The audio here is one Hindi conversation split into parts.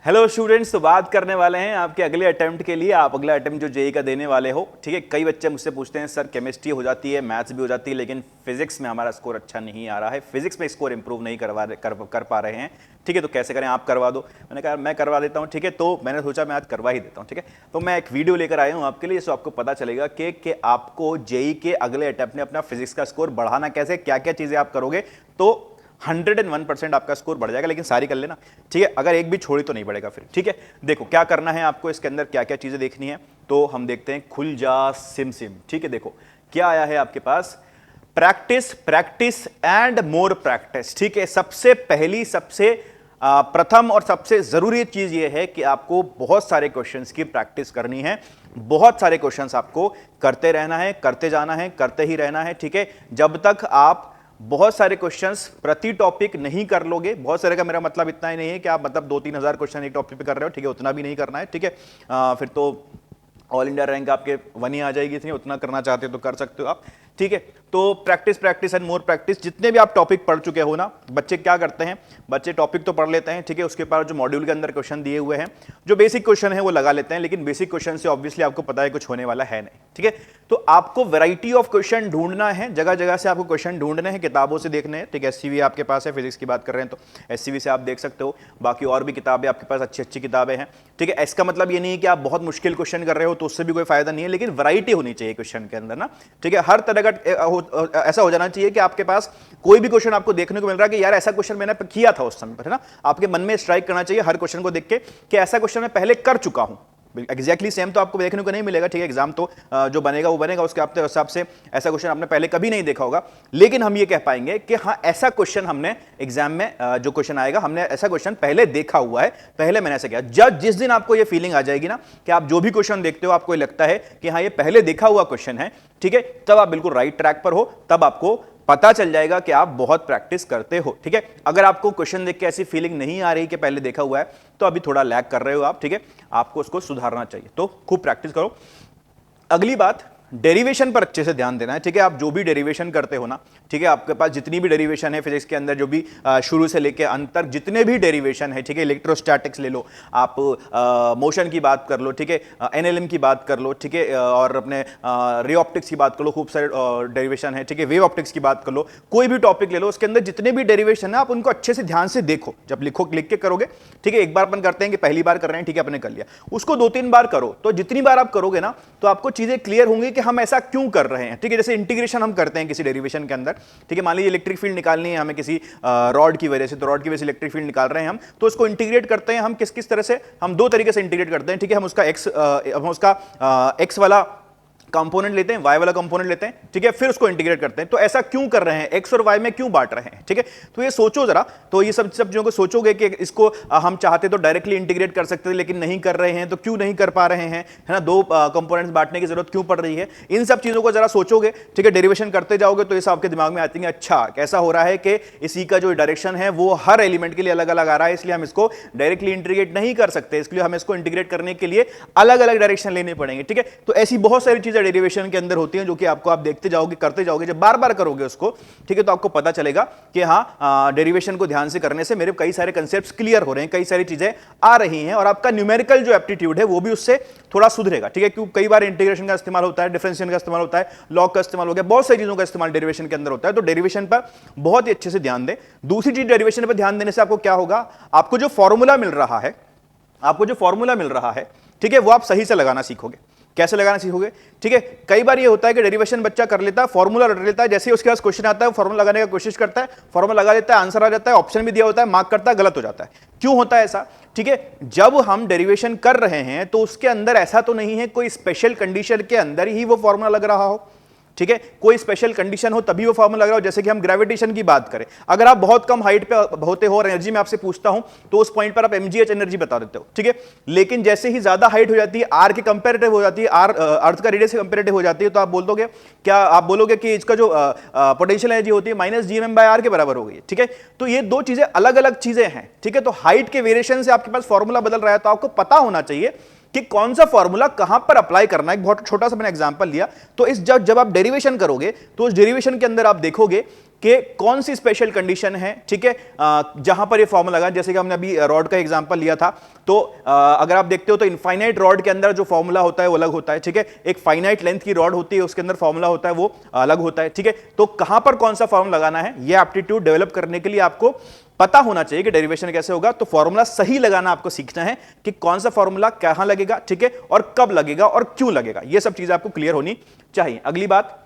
हेलो स्टूडेंट्स, तो बात करने वाले हैं आपके अगले अटेम्प्ट के लिए। आप अगला अटेम्प्ट जो जेई का देने वाले हो, ठीक है। कई बच्चे मुझसे पूछते हैं सर केमिस्ट्री हो जाती है, मैथ्स भी हो जाती है, लेकिन फिजिक्स में हमारा स्कोर अच्छा नहीं आ रहा है, फिजिक्स में स्कोर इंप्रूव नहीं कर पा रहे हैं, ठीक है। तो कैसे करें, आप करवा दो। मैंने कहा मैं करवा देता हूँ, ठीक है। तो मैंने सोचा मैं आज करवा ही देता हूँ, ठीक है। तो मैं एक वीडियो लेकर आया हूँ आपके लिए, सो आपको पता चलेगा कि आपको जेई के अगले अटेम्प्ट में अपना फिजिक्स का स्कोर बढ़ाना कैसे, क्या क्या चीजें आप करोगे तो 101% आपका स्कोर बढ़ जाएगा। लेकिन सारी कर लेना, ठीक है। अगर एक भी छोड़ी तो नहीं बढ़ेगा फिर, ठीक है। देखो क्या करना है आपको, इसके अंदर क्या क्या चीजें देखनी है, तो हम देखते हैं। खुल जा सिम सिम, ठीक है। देखो क्या आया है आपके पास, practice practice and more practice, ठीक है। सबसे पहली, सबसे प्रथम और सबसे जरूरी चीज यह है कि आपको बहुत सारे क्वेश्चंस की प्रैक्टिस करनी है। बहुत सारे क्वेश्चंस आपको करते रहना है, करते जाना है, करते ही रहना है, ठीक है। जब तक आप बहुत सारे क्वेश्चंस प्रति टॉपिक नहीं कर लोगे, बहुत सारे का मेरा मतलब इतना ही नहीं है कि आप मतलब 2-3 हजार क्वेश्चन एक टॉपिक पे कर रहे हो, ठीक है। उतना भी नहीं करना है, ठीक है। फिर तो ऑल इंडिया रैंक आपके 1 ही आ जाएगी, इतनी उतना करना चाहते हो तो कर सकते हो आप, ठीक है। तो practice practice and more practice. जितने भी आप टॉपिक पढ़ चुके हो ना, बच्चे क्या करते हैं, बच्चे टॉपिक तो पढ़ लेते हैं, ठीक है। उसके बाद जो मॉड्यूल के अंदर क्वेश्चन दिए हुए हैं, जो बेसिक क्वेश्चन है वो लगा लेते हैं, लेकिन बेसिक क्वेश्चन से ऑब्वियसली आपको पता है कुछ होने वाला है नहीं, ठीक है। तो आपको वैरायटी ऑफ क्वेश्चन ढूंढना है, जगह जगह से आपको क्वेश्चन ढूंढने हैं, किताबों से देखने हैं, ठीक है। एससीवी आपके पास है, फिजिक्स की बात कर रहे हैं तो एससीवी से आप देख सकते हो। बाकी और भी किताबें आपके पास अच्छी अच्छी किताबें हैं, ठीक है। इसका मतलब ये नहीं है कि आप बहुत मुश्किल क्वेश्चन कर रहे हो तो उससे भी कोई फायदा नहीं है, लेकिन वैरायटी होनी चाहिए क्वेश्चन के अंदर ना, ठीक है। हर तरह का ऐसा हो जाना चाहिए कि आपके पास कोई भी क्वेश्चन आपको देखने को मिल रहा है कि यार ऐसा क्वेश्चन मैंने किया था उस समय पर, है ना। आपके मन में स्ट्राइक करना चाहिए हर क्वेश्चन को देख के कि ऐसा क्वेश्चन मैं पहले कर चुका हूं। एग्जैक्टली सेम तो आपको देखने को नहीं मिलेगा, ठीक है। एग्जाम तो जो बनेगा वो बनेगा, उसके हिसाब से ऐसा क्वेश्चन आपने पहले कभी नहीं देखा होगा, लेकिन हम ये कह पाएंगे कि हाँ ऐसा क्वेश्चन हमने एग्जाम में जो क्वेश्चन आएगा, हमने ऐसा क्वेश्चन पहले देखा हुआ है, पहले मैंने ऐसा किया। जब जिस दिन आपको ये फीलिंग आ जाएगी ना कि आप जो भी क्वेश्चन देखते हो आपको लगता है कि हाँ ये पहले देखा हुआ क्वेश्चन है, ठीक है, तब आप बिल्कुल राइट ट्रैक पर हो, तब आपको पता चल जाएगा कि आप बहुत प्रैक्टिस करते हो, ठीक है। अगर आपको क्वेश्चन देख के ऐसी फीलिंग नहीं आ रही कि पहले देखा हुआ है, तो अभी थोड़ा लैग कर रहे हो आप, ठीक है। आपको उसको सुधारना चाहिए, तो खूब प्रैक्टिस करो। अगली बात, डेरिवेशन पर अच्छे से ध्यान देना है, ठीक है। आप जो भी डेरिवेशन करते हो ना, ठीक है, आपके पास जितनी भी डेरिवेशन है फिजिक्स के अंदर, जो भी शुरू से लेके अंत तक जितने भी डेरिवेशन है, ठीक है। इलेक्ट्रोस्टैटिक्स ले लो आप, मोशन की बात कर लो, ठीक है, एनएलएम की बात कर लो, ठीक है, और अपने रे ऑप्टिक्स की बात कर लो, खूब सारे डेरिवेशन है, ठीक है। वेव ऑप्टिक्स की बात कर लो, कोई भी टॉपिक ले लो, उसके अंदर जितने भी डेरिवेशन है आप उनको अच्छे से ध्यान से देखो। जब लिख के करोगे, ठीक है, एक बार अपन करते हैं कि पहली बार कर रहे हैं, ठीक है, अपने कर लिया, उसको 2-3 बार करो, तो जितनी बार आप करोगे ना तो आपको चीजें क्लियर होंगी कि हम ऐसा क्यों कर रहे हैं, ठीक है। जैसे इंटीग्रेशन हम करते हैं किसी डेरिवेशन के अंदर, ठीक है, मान लीजिए इलेक्ट्रिक फील्ड निकालनी है हमें किसी रॉड की वजह से, तो रॉड की वजह से इलेक्ट्रिक फील्ड निकाल रहे हैं हम, तो उसको इंटीग्रेट करते हैं हम किस किस तरह से, हम 2 तरीके से इंटीग्रेट करते हैं, ठीक है। हम उसका एक्स वाला कंपोनेंट लेते हैं, वाई वाला कंपोनेंट लेते हैं, ठीक है, फिर उसको इंटीग्रेट करते हैं। तो ऐसा क्यों कर रहे हैं, एक्स और वाई में क्यों बांट रहे हैं, ठीक है। तो ये सोचो जरा, तो ये सब चीजों को सोचोगे कि इसको हम चाहते तो डायरेक्टली इंटीग्रेट कर सकते थे, लेकिन नहीं कर रहे हैं, तो क्यों नहीं कर पा रहे हैं, है ना। 2 कंपोनेंट्स बांटने की जरूरत क्यों पड़ रही है, इन सब चीजों को जरा सोचोगे, ठीक है। डेरिवेशन करते जाओगे तो ये सब आपके दिमाग में आती है, अच्छा कैसा हो रहा है कि इसी का जो डायरेक्शन है वो हर एलिमेंट के लिए अलग अलग आ रहा है, इसलिए हम इसको डायरेक्टली इंटीग्रेट नहीं कर सकते, इसलिए हमें इसको इंटीग्रेट करने के लिए अलग अलग डायरेक्शन लेने पड़ेंगे, ठीक है। तो ऐसी बहुत सारी चीजें डेरिवेशन के अंदर होती हैं जो कि आपको आप देखते जाओगे, करते जाओगे, जब बार बार करोगे उसको, ठीक है, तो आपको पता चलेगा कि हाँ डेरिवेशन को ध्यान से करने से मेरे कई सारे कंसेप्ट्स क्लियर हो रहे हैं, कई सारी चीजें आ रही हैं, और आपका न्यूमेरिकल जो एप्टीट्यूड है वो भी उससे थोड़ा सुधरेगा, ठीक है। क्योंकि कई बार इंटीग्रेशन का इस्तेमाल होता है, डिफरेंशिएशन का इस्तेमाल होता है, लॉग का इस्तेमाल हो गया, बहुत सारी चीजों का इस्तेमाल डेरिवेशन के अंदर होता है। तो डेरिवेशन पर बहुत ही अच्छे से ध्यान दें। दूसरी चीज, डेरिवेशन पर ध्यान देने से आपको क्या होगा, आपको जो फॉर्मूला मिल रहा है, ठीक है, वो आप सही से लगाना सीखोगे। कैसे लगाना सीखोगे, ठीक है। कई बार ये होता है कि डेरिवेशन बच्चा कर लेता है, फॉर्मूला रट लेता है, जैसे ही उसके पास क्वेश्चन आता है फॉर्मूला लगाने की कोशिश करता है, फॉर्मूला लगा लेता है, आंसर आ जाता है, ऑप्शन भी दिया होता है, मार्क करता है, गलत हो जाता है। क्यों होता है ऐसा, ठीक है। जब हम डेरिवेशन कर रहे हैं तो उसके अंदर ऐसा तो नहीं है कोई स्पेशल कंडीशन के अंदर ही वो फॉर्मूला लग रहा हो, ठीक है। कोई स्पेशल कंडीशन हो तभी वो फॉर्मूला लग रहा हो। जैसे कि हम ग्रेविटेशन की बात करें, अगर आप बहुत कम हाइट पे होते हो और एनर्जी में आपसे पूछता हूं तो उस पॉइंट पर आप mgh एनर्जी बता देते हो, ठीक है। लेकिन जैसे ही ज्यादा हाइट हो जाती है, आर के कंपेरेटिव हो जाती है, आर अर्थ का रेडियस के कंपेरेटिव हो जाती है, तो आप बोलोगे कि इसका जो पोटेंशियल एनर्जी होती है -gmm/r के बराबर हो गई है, ठीक है। तो ये 2 चीजें अलग अलग चीजें हैं, ठीक है। तो हाइट के वेरिएशन से आपके पास फॉर्मूला बदल रहा है, तो आपको पता होना चाहिए कि कौन सा फॉर्मूला कहां पर अप्लाई करना है। एक बहुत छोटा सा मैंने एग्जांपल लिया, तो इस जब आप डेरिवेशन करोगे तो उस डेरिवेशन के अंदर आप देखोगे कि कौन सी स्पेशल कंडीशन है, ठीक है, जहां पर ये फॉर्मूला लगा। जैसे कि हमने अभी रॉड का एग्जांपल लिया था, तो अगर आप देखते हो तो इनफाइनाइट रॉड के अंदर जो फॉर्मूला होता है वो अलग होता है, ठीक है। एक फाइनाइट लेंथ की रॉड होती है, उसके अंदर फॉर्मूला होता है वो अलग होता है, ठीक है। तो कहां पर कौन सा फॉर्मूला लगाना है, ये एप्टीट्यूड डेवलप करने के लिए आपको पता होना चाहिए कि डेरिवेशन कैसे होगा। तो फॉर्मूला सही लगाना आपको सीखना है कि कौन सा फॉर्मूला कहां लगेगा, ठीक है, और कब लगेगा और क्यों लगेगा, ये सब चीजें आपको क्लियर होनी चाहिए। अगली बात,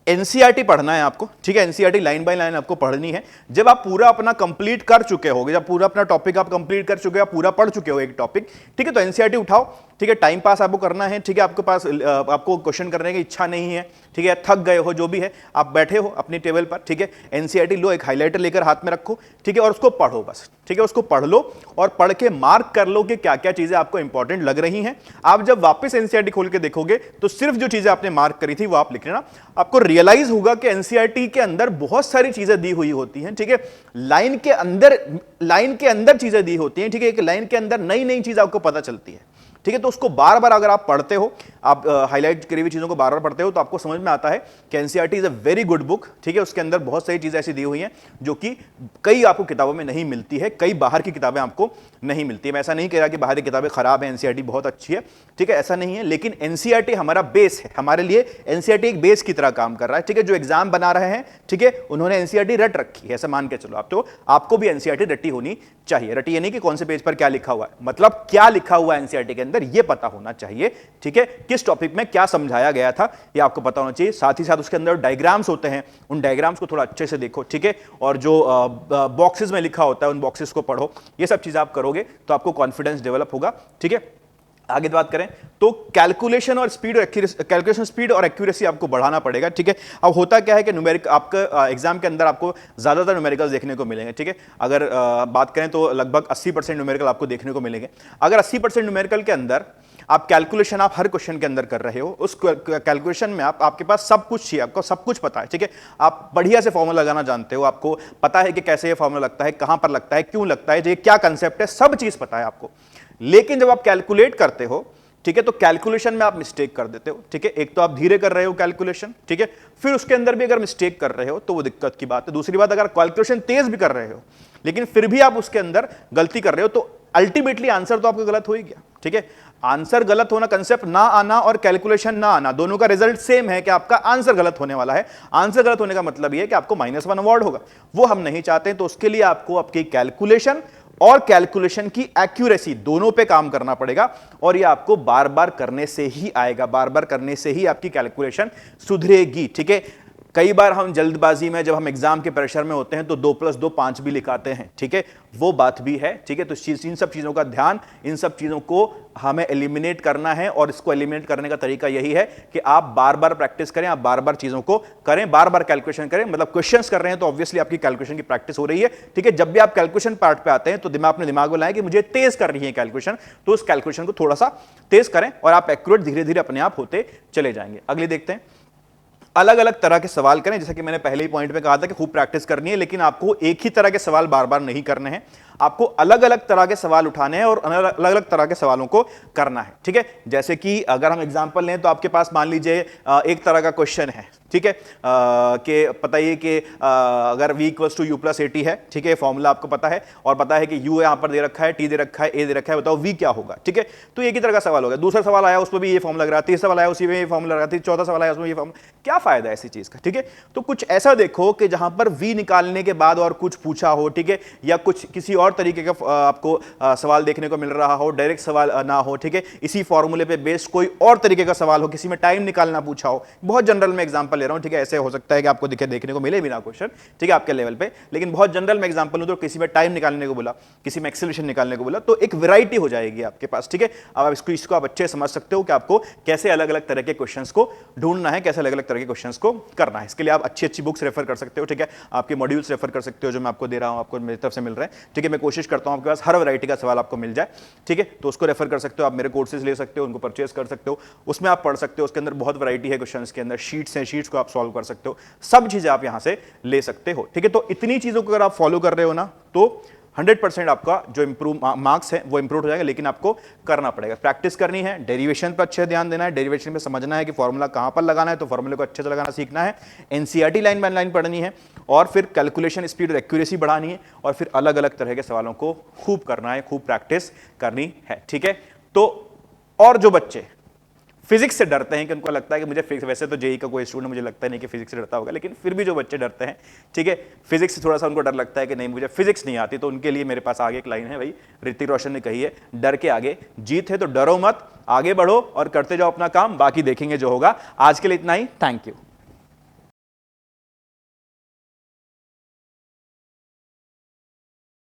एनसीईआरटी पढ़ना है आपको, ठीक है। एनसीईआरटी लाइन बाय लाइन आपको पढ़नी है। जब आप पूरा अपना कंप्लीट कर चुके होगे, जब पूरा अपना टॉपिक आप कंप्लीट कर चुके हो, पूरा पढ़ चुके हो एक टॉपिक, ठीक है, तो एनसीईआरटी उठाओ, ठीक है। टाइम पास आपको करना है, ठीक है, आपके पास आपको क्वेश्चन करने की इच्छा नहीं है, ठीक है, थक गए हो, जो भी है, आप बैठे हो अपनी टेबल पर, ठीक है, एनसीईआरटी लो, एक हाइलाइटर लेकर हाथ में रखो, ठीक है, और उसको पढ़ो बस, ठीक है, उसको पढ़ लो और पढ़ के मार्क कर लो कि क्या क्या चीजें आपको इंपॉर्टेंट लग रही हैं। आप जब वापस एनसीईआरटी खोल के देखोगे तो सिर्फ जो चीजें आपने मार्क करी थी वो आप लिख लेना। आपको रियलाइज होगा कि एनसीईआरटी के अंदर बहुत सारी चीजें दी हुई होती हैं, ठीक है, लाइन के अंदर चीजें दी होती हैं, ठीक है, एक लाइन के अंदर नई नई चीज आपको पता चलती है, ठीक है। तो उसको बार बार अगर आप पढ़ते हो, आप हाईलाइट करी हुई चीजों को बार बार पढ़ते हो, तो आपको समझ में आता है कि NCERT is a very good book, ठीक है। उसके अंदर बहुत सारी चीजें ऐसी दी हुई हैं जो कि कई आपको किताबों में नहीं मिलती है, कई बाहर की किताबें आपको नहीं मिलती है। मैं ऐसा नहीं कह रहा कि बाहर की किताबें खराब है, एनसीईआरटी बहुत अच्छी है, ठीक है, ऐसा नहीं है, लेकिन एनसीईआरटी हमारा बेस है, हमारे लिए एनसीईआरटी एक बेस की तरह काम कर रहा है, ठीक है। जो एग्जाम बना रहे हैं, ठीक है, उन्होंने एनसीईआरटी रट रखी है, ऐसा मान के चलो आप, तो आपको भी एनसीईआरटी रटी होनी चाहिए। रटी ये नहीं कि कौन से पेज पर क्या लिखा हुआ है, मतलब क्या लिखा हुआ है एनसीईआरटी के अंदर ये पता होना चाहिए, ठीक है। किस टॉपिक में क्या समझाया गया था ये आपको पता होना चाहिए। साथ ही साथ उसके अंदर डायग्राम्स होते हैं, उन डायग्राम्स को थोड़ा अच्छे से देखो, ठीक है, और जो बॉक्सेस में लिखा होता है उन बॉक्सेस को पढ़ो। ये सब चीजें आप करोगे तो आपको कॉन्फिडेंस डेवलप होगा, ठीक है। आगे बात करें तो कैलकुलेशन स्पीड और एक्यूरेसी आपको बढ़ाना पड़ेगा, ठीक है। अब होता क्या है कि न्यूमेरिक आपका एग्जाम के अंदर आपको ज्यादातर न्यूमेरिकल्स देखने को मिलेंगे, ठीक है। अगर बात करें तो लगभग 80% न्यूमेरिकल आपको देखने को मिलेंगे। अगर 80% न्यूमेरिकल के अंदर आप कैलकुलेशन आप हर क्वेश्चन के अंदर कर रहे हो, उस कैलकुलेशन में आपके पास सब कुछ चाहिए, आपको सब कुछ पता है, ठीक है। आप बढ़िया से फॉर्मूला लगाना जानते हो, आपको पता है कि कैसे ये फॉर्मूला लगता है, कहां पर लगता है, क्यों लगता है, ये क्या कंसेप्ट है, सब चीज पता है आपको। लेकिन जब आप कैलकुलेट करते हो, ठीक है, तो कैलकुलेशन में आप मिस्टेक कर देते हो, ठीक है। एक तो आप धीरे कर रहे हो कैलकुलेशन, ठीक है, फिर उसके अंदर भी अगर मिस्टेक कर रहे हो तो वो दिक्कत की बात है। दूसरी बात, अगर कैलकुलेशन तेज भी कर रहे हो लेकिन फिर भी आप उसके अंदर गलती कर रहे हो तो अल्टीमेटली आंसर तो आपका गलत हो ही गया, ठीक है। आंसर गलत होना, कंसेप्ट ना आना और कैलकुलेशन ना आना, दोनों का रिजल्ट सेम है कि आपका आंसर गलत होने वाला है। आंसर गलत होने का मतलब यह है कि आपको -1 अवार्ड होगा, वो हम नहीं चाहते। तो उसके लिए आपको आपकी कैलकुलेशन और कैलकुलेशन की एक्यूरेसी दोनों पे काम करना पड़ेगा, और ये आपको बार बार करने से ही आएगा, बार बार करने से ही आपकी कैलकुलेशन सुधरेगी, ठीक है। कई बार हम जल्दबाजी में, जब हम एग्जाम के प्रेशर में होते हैं तो 2 + 2 5 भी लिखाते हैं, ठीक है, वो बात भी है, ठीक है। तो इन सब चीजों का ध्यान, इन सब चीजों को हमें एलिमिनेट करना है, और इसको एलिमिनेट करने का तरीका यही है कि आप बार बार प्रैक्टिस करें, आप बार बार चीजों को करें, बार बार कैलकुलेशन करें। मतलब क्वेश्चंस कर रहे हैं तो ऑब्वियसली आपकी कैलकुलेशन की प्रैक्टिस हो रही है, ठीक है। जब भी आप कैलकुलेशन पार्ट पे आते हैं तो अपने दिमाग में लाएं कि मुझे तेज कर रही है कैलकुलेशन, तो उस कैलकुलेशन को थोड़ा सा तेज करें और आप एक्यूरेट धीरे धीरे अपने आप होते चले जाएंगे। अगले देखते हैं, अलग अलग तरह के सवाल करें। जैसा कि मैंने पहले ही पॉइंट में कहा था कि खूब प्रैक्टिस करनी है, लेकिन आपको एक ही तरह के सवाल बार बार नहीं करने हैं, आपको अलग अलग तरह के सवाल उठाने हैं और अलग अलग तरह के सवालों को करना है, ठीक है। जैसे कि अगर हम एग्जांपल लें तो आपके पास मान लीजिए एक तरह का क्वेश्चन है, ठीक है, कि पता ही कि अगर v = u + at है, ठीक है, फॉर्मूला आपको पता है और पता है कि u यहां पर दे रखा है, t दे रखा है, a दे रखा है, बताओ v क्या होगा, ठीक है। तो एक ही तरह का सवाल होगा। दूसरा सवाल आया उसमें भी ये फॉर्मूला लग रहा है, तीसरा सवाल आया उसी में ये फॉर्मूला लग रहा है, चौथा सवाल आया उसमें ये फॉर्मूला, क्या फायदा है ऐसी चीज का, ठीक है। तो कुछ ऐसा देखो कि जहां पर v निकालने के बाद और कुछ पूछा हो, ठीक है, या कुछ किसी और तरीके का आपको सवाल देखने को मिल रहा हो, डायरेक्ट सवाल ना हो, ठीक है, इसी फॉर्मूले पे बेस्ड कोई और तरीके का सवाल हो, किसी में टाइम निकालना पूछा हो। बहुत जनरल में एग्जांपल ले रहा हूं, ठीक है, ऐसे हो सकता है कि आपको देखने को मिले बिना क्वेश्चन, ठीक है, आपके लेवल पे, लेकिन बहुत जनरल में एग्जांपल हो तो किसी में टाइम निकालने को बोला, किसी में एक्सेलरेशन निकालने को बोला, तो एक वैरायटी हो जाएगी आपके पास, ठीक है। अब इसको आप अच्छे समझ सकते हो कि आपको कैसे अलग अलग तरह के क्वेश्चंस को ढूंढना है, कैसे अलग अलग तरह के क्वेश्चंस को करना है। इसके लिए आप अच्छी अच्छी बुक्स रेफर कर सकते हो, ठीक है, आपके मॉड्यूल्स रेफर कर सकते हो जो मैं आपको दे रहा हूं, आपको मेरी तरफ से मिल रहा है, ठीक है। मैं कोशिश करता हूं आपके पास हर वैरायटी का सवाल आपको मिल जाए, ठीक है, तो उसको रेफर कर सकते हो, आप मेरे कोर्सेज ले सकते हो, उनको परचेज कर सकते हो, उसमें आप पढ़ सकते हो। उसके अंदर बहुत वैरायटी है क्वेश्चंस के अंदर, शीट्स हैं, शीट्स को आप सॉल्व कर सकते हो, सब चीजें आप यहां से ले सकते हो, ठीक है। तो इतनी चीजों को अगर आप फॉलो कर रहे हो ना तो 100% आपका जो इंप्रूव मार्क्स है वो इंप्रूव हो जाएगा, लेकिन आपको करना पड़ेगा, प्रैक्टिस करनी है, डेरिवेशन पर अच्छे ध्यान देना है, डेरिवेशन में समझना है कि फॉर्मूला कहां पर लगाना है, तो फॉर्मूले को अच्छे से लगाना सीखना है, एनसीईआरटी लाइन बाय लाइन पढ़नी है, और फिर कैलकुलेशन स्पीड और एक्यूरेसी बढ़ानी है, और फिर अलग अलग तरह के सवालों को खूब करना है, खूब प्रैक्टिस करनी है, ठीक है। तो और जो बच्चे फिजिक्स से डरते हैं कि उनको लगता है कि मुझे फिजिक्स, वैसे तो जेई का कोई स्टूडेंट मुझे लगता नहीं कि फिजिक्स से डरता होगा, लेकिन फिर भी जो बच्चे डरते हैं, ठीक है, फिजिक्स से थोड़ा सा उनको डर लगता है कि नहीं मुझे फिजिक्स नहीं आती, तो उनके लिए मेरे पास आगे एक लाइन है भाई, ऋतिक रोशन ने कही है, डर के आगे जीत है, तो डरो मत, आगे बढ़ो और करते जाओ अपना काम, बाकी देखेंगे जो होगा। आज के लिए इतना ही, थैंक यू।